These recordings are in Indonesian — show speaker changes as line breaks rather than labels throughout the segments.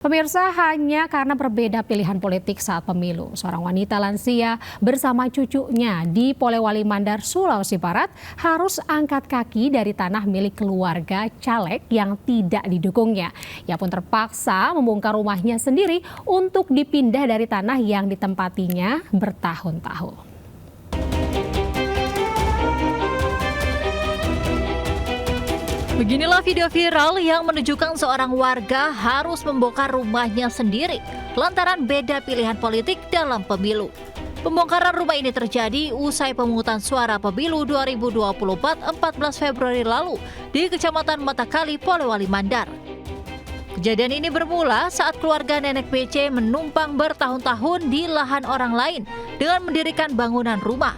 Pemirsa, hanya karena berbeda pilihan politik saat pemilu, seorang wanita lansia bersama cucunya di Polewali Mandar, Sulawesi Barat harus angkat kaki dari tanah milik keluarga caleg yang tidak didukungnya. Ia pun terpaksa membongkar rumahnya sendiri untuk dipindah dari tanah yang ditempatinya bertahun-tahun.
Beginilah video viral yang menunjukkan seorang warga harus membongkar rumahnya sendiri lantaran beda pilihan politik dalam pemilu. Pembongkaran rumah ini terjadi usai pemungutan suara pemilu 2024 14 Februari lalu di Kecamatan Matakali, Polewali Mandar. Kejadian ini bermula saat keluarga nenek BC menumpang bertahun-tahun di lahan orang lain dengan mendirikan bangunan rumah.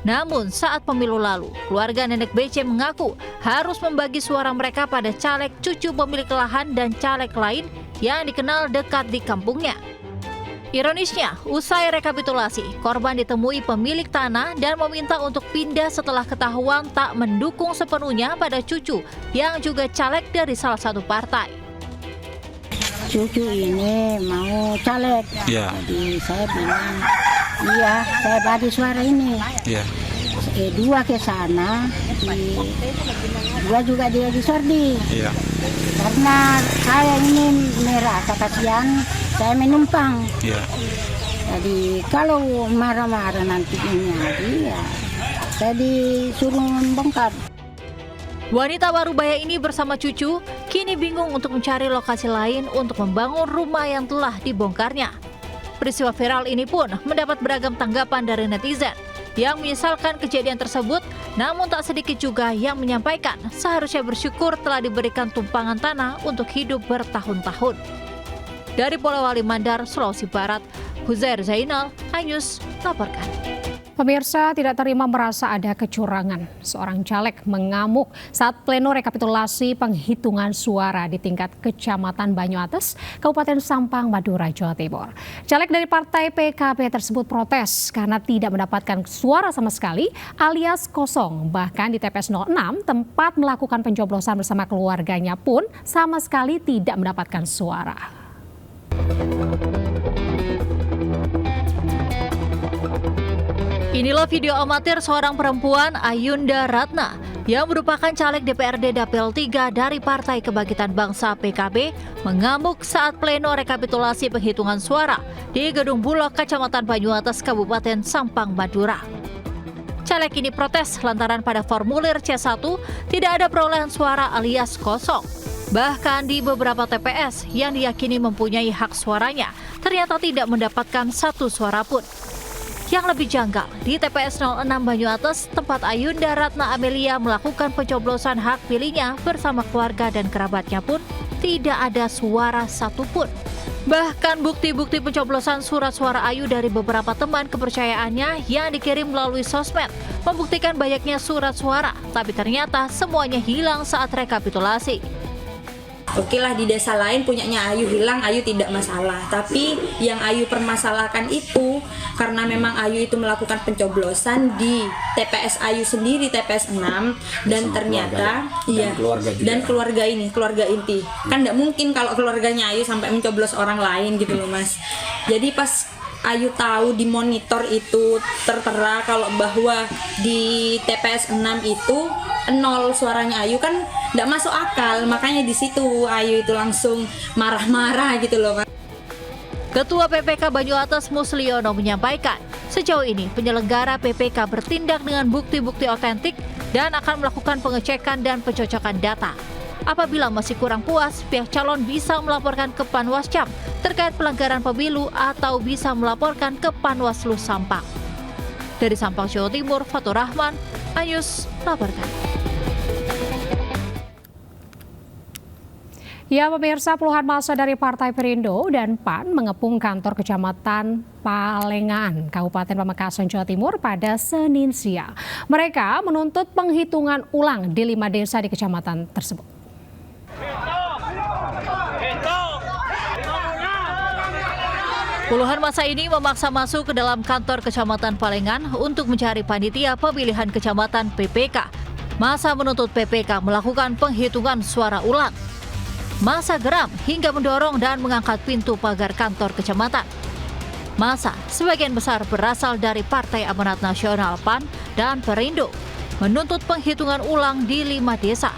Namun saat pemilu lalu, keluarga nenek BC mengaku harus membagi suara mereka pada caleg cucu pemilik lahan dan caleg lain yang dikenal dekat di kampungnya. Ironisnya, usai rekapitulasi, korban ditemui pemilik tanah dan meminta untuk pindah setelah ketahuan tak mendukung sepenuhnya pada cucu yang juga caleg dari salah satu partai.
Cucu ini mau caleg, jadi saya bilang, iya, saya bagi suara ini. Dua ke sana, dua juga dia di Sordi. Karena saya ini merasa kasihan, saya menumpang. Jadi kalau marah-marah nanti ini ya, saya disuruh membongkar.
Wanita Warubaya ini bersama cucu kini bingung untuk mencari lokasi lain untuk membangun rumah yang telah dibongkarnya. Peristiwa viral ini pun mendapat beragam tanggapan dari netizen yang menyesalkan kejadian tersebut, namun tak sedikit juga yang menyampaikan seharusnya bersyukur telah diberikan tumpangan tanah untuk hidup bertahun-tahun. Dari Polewali Mandar, Sulawesi Barat, Huzair Zainal, iNews laporkan.
Pemirsa, tidak terima merasa ada kecurangan. Seorang caleg mengamuk saat pleno rekapitulasi penghitungan suara di tingkat Kecamatan Banyuates, Kabupaten Sampang, Madura, Jawa Timur. Caleg dari partai PKB tersebut protes karena tidak mendapatkan suara sama sekali alias kosong. Bahkan di TPS 06 tempat melakukan pencoblosan bersama keluarganya pun sama sekali tidak mendapatkan suara.
Inilah video amatir seorang perempuan, Ayunda Ratna, yang merupakan caleg DPRD Dapil 3 dari Partai Kebangkitan Bangsa PKB, mengamuk saat pleno rekapitulasi penghitungan suara di Gedung Bulog Kecamatan Banyuates, Kabupaten Sampang, Madura. Caleg ini protes lantaran pada formulir C1 tidak ada perolehan suara alias kosong. Bahkan di beberapa TPS yang diyakini mempunyai hak suaranya, ternyata tidak mendapatkan satu suara pun. Yang lebih janggal, di TPS 06 Banyuates, tempat Ayunda Ratna Amelia melakukan pencoblosan hak pilihnya bersama keluarga dan kerabatnya pun tidak ada suara satupun. Bahkan bukti-bukti pencoblosan surat suara Ayu dari beberapa teman kepercayaannya yang dikirim melalui sosmed membuktikan banyaknya surat suara, tapi ternyata semuanya hilang saat rekapitulasi.
Oke lah, di desa lain punyanya Ayu hilang, Ayu tidak masalah. Tapi yang Ayu permasalahkan itu karena memang Ayu itu melakukan pencoblosan di TPS Ayu sendiri, TPS 6, dan ternyata keluarga ini, keluarga inti. Kan tidak mungkin kalau keluarganya Ayu sampai mencoblos orang lain gitu loh, Mas. Jadi pas Ayu tahu di monitor itu tertera kalau bahwa di TPS 6 itu 0 suaranya Ayu, kan tidak masuk akal, makanya di situ Ayu itu langsung marah-marah gitu loh, Mas.
Ketua PPK Banyuates Musliono menyampaikan, sejauh ini penyelenggara PPK bertindak dengan bukti-bukti otentik dan akan melakukan pengecekan dan pencocokan data. Apabila masih kurang puas, pihak calon bisa melaporkan ke Panwascam terkait pelanggaran pemilu atau bisa melaporkan ke Panwaslu Sampang. Dari Sampang, Jawa Timur, Fatur Rahman, iNews laporkan.
Ya, pemirsa, puluhan massa dari Partai Perindo dan PAN mengepung kantor Kecamatan Palengan, Kabupaten Pamekasan, Jawa Timur pada Senin siang. Mereka menuntut penghitungan ulang di 5 desa di kecamatan tersebut.
Puluhan massa ini memaksa masuk ke dalam kantor Kecamatan Palengan untuk mencari panitia pemilihan kecamatan PPK. Massa menuntut PPK melakukan penghitungan suara ulang. Massa geram hingga mendorong dan mengangkat pintu pagar kantor kecamatan. Massa sebagian besar berasal dari Partai Amanat Nasional PAN dan Perindo, menuntut penghitungan ulang di 5 desa.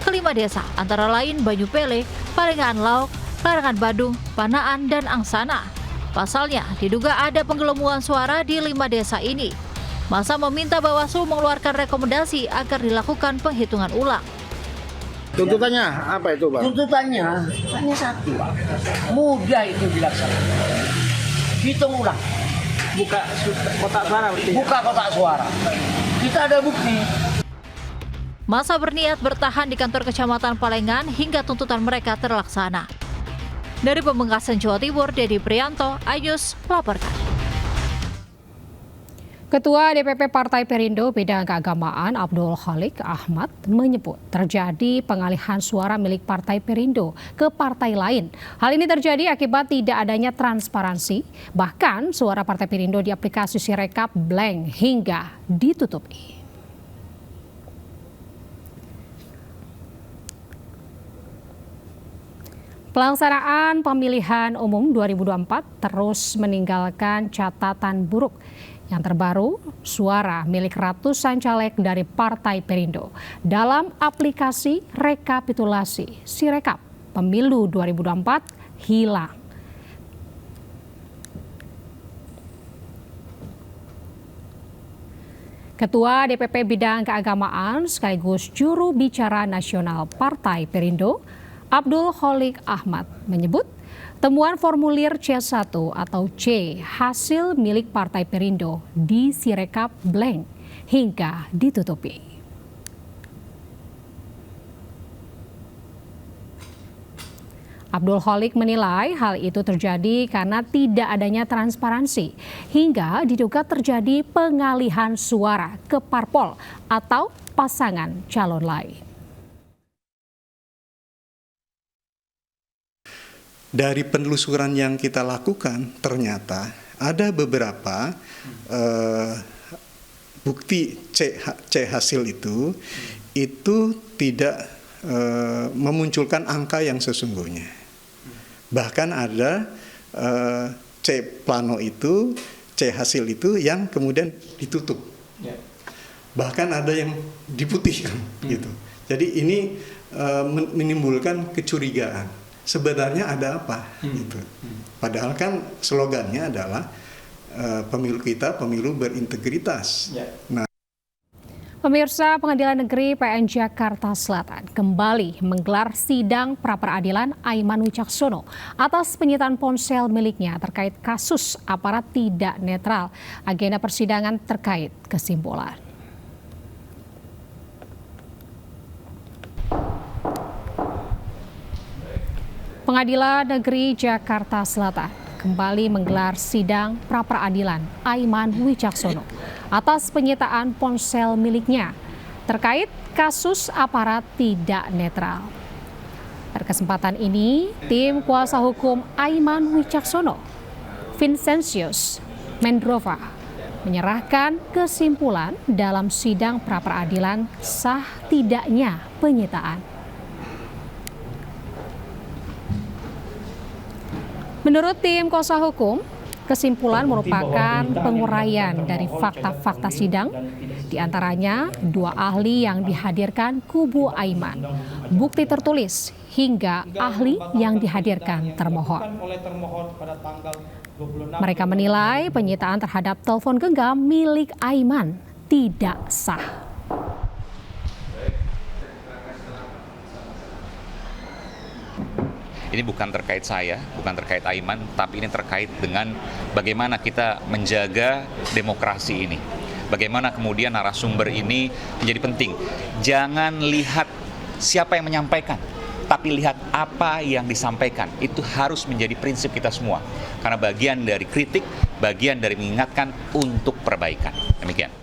Kelima desa antara lain Banyu Pele, Palengan Lauk, Larangan Badung, Panaan, dan Angsana. Pasalnya diduga ada penggelembungan suara di 5 desa ini. Massa meminta Bawaslu mengeluarkan rekomendasi agar dilakukan penghitungan ulang.
Tuntutannya apa itu, Bang?
Tuntutannya hanya satu, mudah itu dilaksanakan. Hitung ulang.
Buka kotak suara.
Buka kotak suara. Kita ada bukti.
Massa berniat bertahan di kantor Kecamatan Palengan hingga tuntutan mereka terlaksana. Dari Pamekasan, Jawa Timur, Dedi Prianto, iNews melaporkan.
Ketua DPP Partai Perindo Bidang Keagamaan Abdul Khalik Ahmad menyebut terjadi pengalihan suara milik Partai Perindo ke partai lain. Hal ini terjadi akibat tidak adanya transparansi, bahkan suara Partai Perindo di aplikasi Sirekap blank hingga ditutupi. Pelaksanaan pemilihan umum 2024 terus meninggalkan catatan buruk. Yang terbaru, suara milik ratusan caleg dari Partai Perindo dalam aplikasi rekapitulasi Sirekap Pemilu 2024 hilang. Ketua DPP Bidang Keagamaan sekaligus juru bicara nasional Partai Perindo, Abdul Khalik Ahmad menyebut temuan formulir C1 atau C hasil milik Partai Perindo di Sirekap blank hingga ditutupi. Abdul Khalik menilai hal itu terjadi karena tidak adanya transparansi hingga diduga terjadi pengalihan suara ke parpol atau pasangan calon lain.
Dari penelusuran yang kita lakukan, ternyata ada beberapa bukti C hasil itu tidak memunculkan angka yang sesungguhnya. Bahkan ada C plano itu, C hasil itu yang kemudian ditutup. Bahkan ada yang diputihkan gitu. Jadi ini menimbulkan kecurigaan. Sebenarnya ada apa? Gitu. Padahal kan slogannya adalah pemilu kita pemilu berintegritas. Nah,
Pemirsa, Pengadilan Negeri PN Jakarta Selatan kembali menggelar sidang pra-peradilan Aiman Wicaksono atas penyitaan ponsel miliknya terkait kasus aparat tidak netral. Agenda persidangan terkait kesimpulan. Pengadilan Negeri Jakarta Selatan kembali menggelar sidang pra-peradilan Aiman Wicaksono atas penyitaan ponsel miliknya terkait kasus aparat tidak netral. Pada kesempatan ini, tim kuasa hukum Aiman Wicaksono, Vincentius Mendrova, menyerahkan kesimpulan dalam sidang pra-peradilan sah tidaknya penyitaan. Menurut tim kuasa hukum, kesimpulan merupakan penguraian dari fakta-fakta sidang, diantaranya 2 ahli yang dihadirkan kubu Aiman, bukti tertulis, hingga ahli yang dihadirkan termohon. Mereka menilai penyitaan terhadap telepon genggam milik Aiman tidak sah.
Ini bukan terkait saya, bukan terkait Aiman, tapi ini terkait dengan bagaimana kita menjaga demokrasi ini. Bagaimana kemudian narasumber ini menjadi penting. Jangan lihat siapa yang menyampaikan, tapi lihat apa yang disampaikan. Itu harus menjadi prinsip kita semua. Karena bagian dari kritik, bagian dari mengingatkan untuk perbaikan. Demikian.